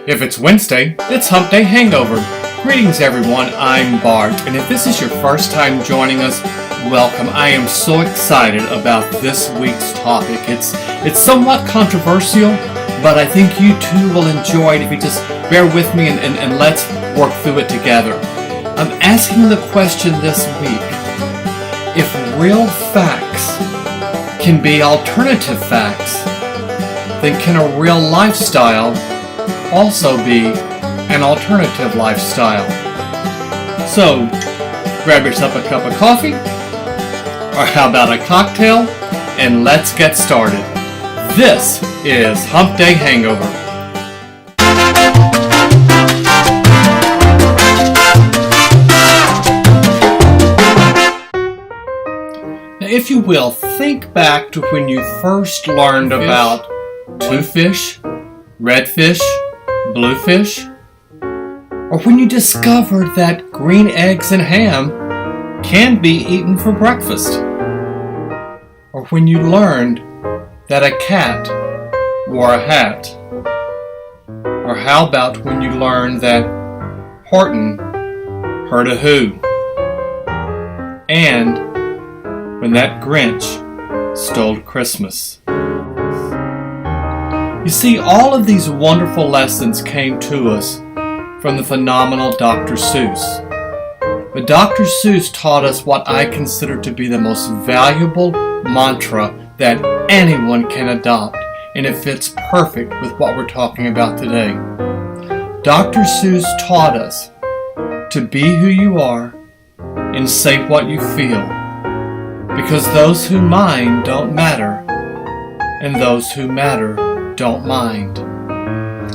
If it's Wednesday, it's Hump Day Hangover. Greetings everyone, I'm Bart, and if this is your first time joining us, welcome. I am so excited about this week's topic. It's somewhat controversial, but I think you too will enjoy it if you just bear with me and let's work through it together. I'm asking the question this week: if real facts can be alternative facts, then can a real lifestyle also be an alternative lifestyle? So, grab yourself a cup of coffee, or how about a cocktail, and let's get started. This is Hump Day Hangover. Now, if you will, think back to when you first learned about two fish, red fish, blue fish, or when you discovered that green eggs and ham can be eaten for breakfast, or when you learned that a cat wore a hat, or how about when you learned that Horton heard a who, and when that Grinch stole Christmas. You see, all of these wonderful lessons came to us from the phenomenal Dr. Seuss. But Dr. Seuss taught us what I consider to be the most valuable mantra that anyone can adopt, and it fits perfect with what we're talking about today. Dr. Seuss taught us to be who you are and say what you feel, because those who mind don't matter, and those who matter don't mind.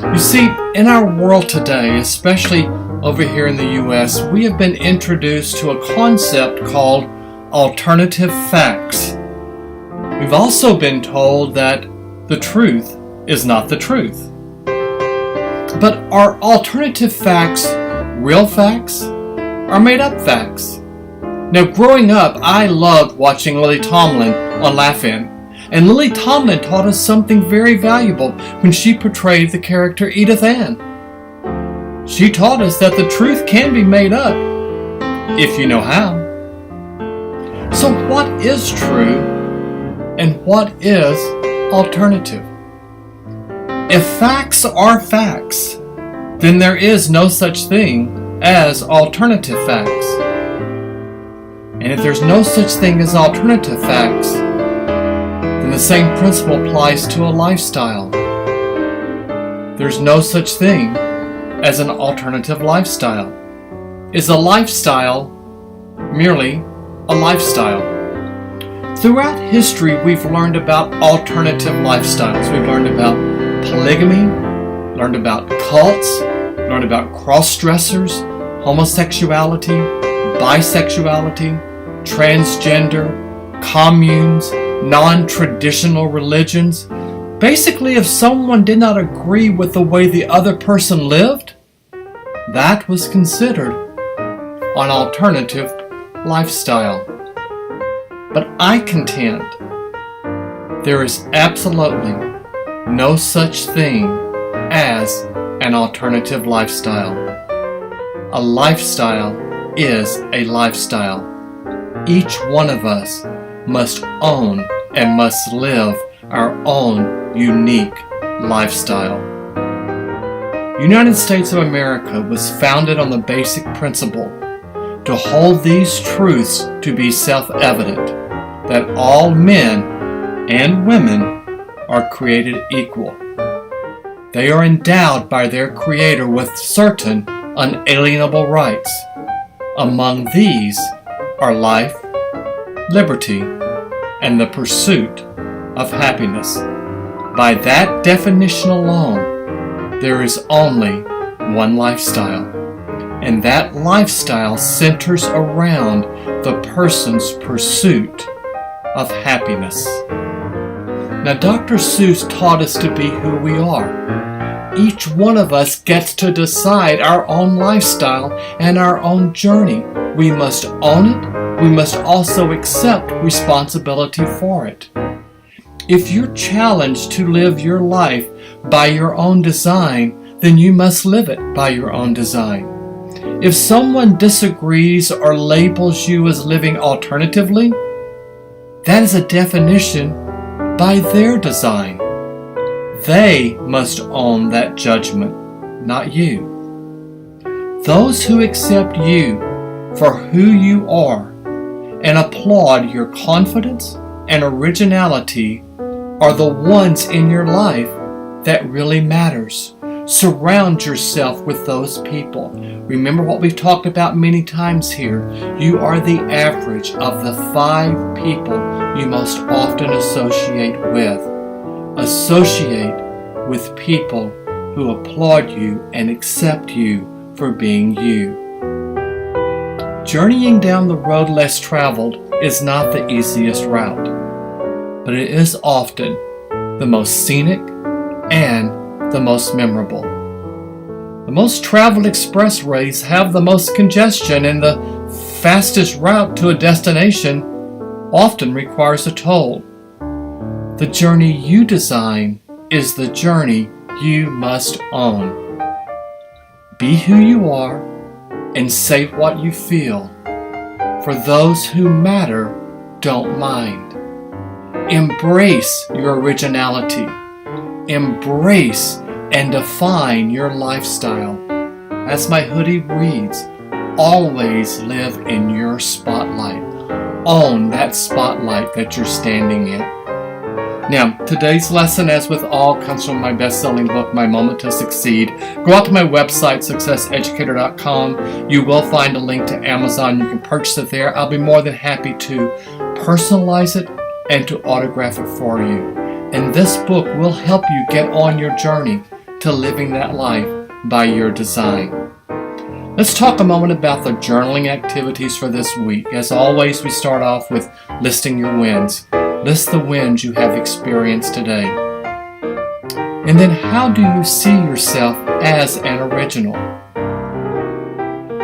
You see, in our world today, especially over here in the U.S., we have been introduced to a concept called alternative facts. We've also been told that the truth is not the truth. But are alternative facts real facts or made up facts? Now, growing up, I loved watching Lily Tomlin on Laugh-In. And Lily Tomlin taught us something very valuable when she portrayed the character Edith Ann. She taught us that the truth can be made up, if you know how. So what is true and what is alternative? If facts are facts, then there is no such thing as alternative facts. And if there's no such thing as alternative facts, and the same principle applies to a lifestyle. There's no such thing as an alternative lifestyle. Is a lifestyle merely a lifestyle? Throughout history, we've learned about alternative lifestyles. We've learned about polygamy, learned about cults, learned about cross-dressers, homosexuality, bisexuality, transgender, communes, non-traditional religions. Basically, if someone did not agree with the way the other person lived, that was considered an alternative lifestyle. But I contend there is absolutely no such thing as an alternative lifestyle. A lifestyle is a lifestyle. Each one of us must own and must live our own unique lifestyle. United States of America was founded on the basic principle to hold these truths to be self-evident, that all men and women are created equal. They are endowed by their Creator with certain unalienable rights. Among these are life, liberty, and the pursuit of happiness. By that definition alone, there is only one lifestyle, and that lifestyle centers around the person's pursuit of happiness. Now, Dr. Seuss taught us to be who we are. Each one of us gets to decide our own lifestyle and our own journey. We must own it. We must also accept responsibility for it. If you're challenged to live your life by your own design, then you must live it by your own design. If someone disagrees or labels you as living alternatively, that is a definition by their design. They must own that judgment, not you. Those who accept you for who you are and applaud your confidence and originality are the ones in your life that really matters. Surround yourself with those people. Remember what we've talked about many times here. You are the average of the 5 people you most often associate with. Associate with people who applaud you and accept you for being you. Journeying down the road less traveled is not the easiest route, but it is often the most scenic and the most memorable. The most traveled expressways have the most congestion, and the fastest route to a destination often requires a toll. The journey you design is the journey you must own. Be who you are and say what you feel, for those who matter don't mind. Embrace your originality. Embrace and define your lifestyle. As my hoodie reads, always live in your spotlight. Own that spotlight that you're standing in. Now, today's lesson, as with all, comes from my best-selling book, My Moment to Succeed. Go out to my website, successeducator.com. You will find a link to Amazon. You can purchase it there. I'll be more than happy to personalize it and to autograph it for you. And this book will help you get on your journey to living that life by your design. Let's talk a moment about the journaling activities for this week. As always, we start off with listing your wins. List the wins you have experienced today. And then how do you see yourself as an original?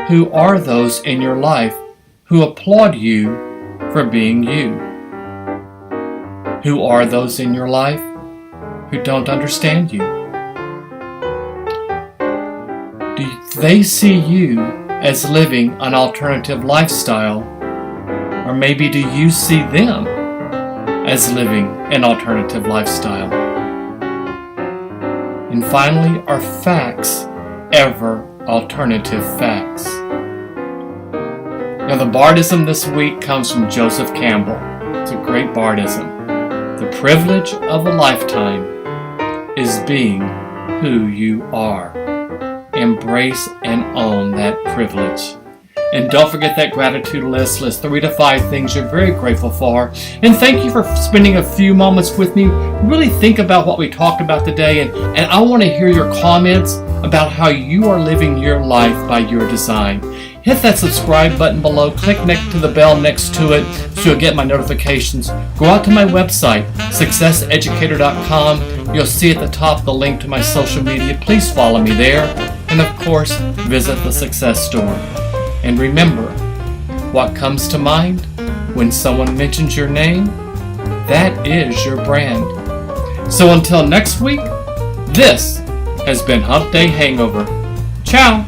Who are those in your life who applaud you for being you? Who are those in your life who don't understand you? Do they see you as living an alternative lifestyle? Or maybe do you see them as living an alternative lifestyle? And finally, are facts ever alternative facts? Now, the bartism this week comes from Joseph Campbell. It's a great bartism. The privilege of a lifetime is being who you are. Embrace and own that privilege. And don't forget that gratitude list. List 3 to 5 things you're very grateful for. And thank you for spending a few moments with me. Really think about what we talked about today. And I want to hear your comments about how you are living your life by your design. Hit that subscribe button below. Click next to the bell next to it so you'll get my notifications. Go out to my website, successeducator.com. You'll see at the top the link to my social media. Please follow me there. And of course, visit the Success Store. And remember, what comes to mind when someone mentions your name? That is your brand. So until next week, this has been Hump Day Hangover. Ciao!